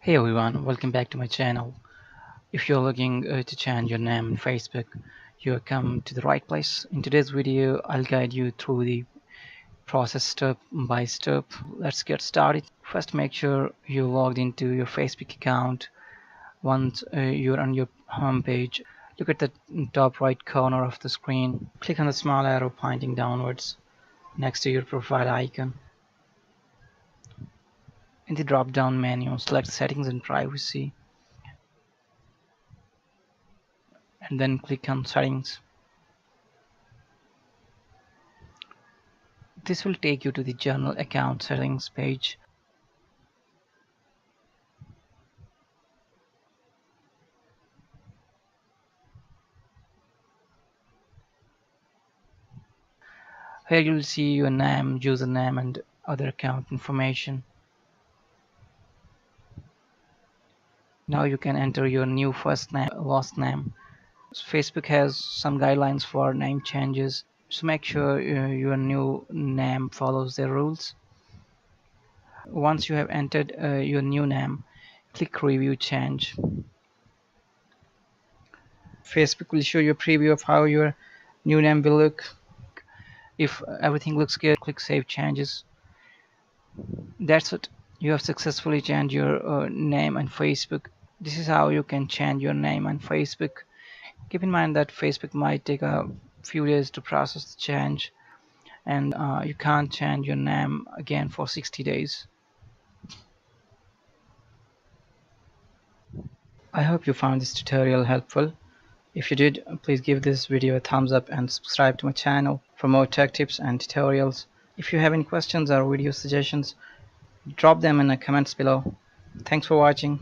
Hey everyone, welcome back to my channel. If you're looking to change your name on Facebook, you have come to the right place. In today's video, I'll guide you through the process step by step. Let's get started. First, make sure you logged into your Facebook account. Once you're on your home page, look at the top right corner of the screen. Click on the small arrow pointing downwards next to your profile icon. In the drop-down menu, select Settings and Privacy, and then click on Settings. This will take you to the Journal Account Settings page. Here you will see your name, username, and other account information. Now you can enter your new first name, last name. Facebook has some guidelines for name changes, so make sure your new name follows their rules. Once you have entered your new name, click Review Change. Facebook will show you a preview of how your new name will look. If everything looks good, click Save Changes. That's it. You have successfully changed your name on Facebook. This is how you can change your name on Facebook. Keep in mind that Facebook might take a few days to process the change, and you can't change your name again for 60 days. I hope you found this tutorial helpful. If you did, please give this video a thumbs up and subscribe to my channel for more tech tips and tutorials. If you have any questions or video suggestions, drop them in the comments below. Thanks for watching.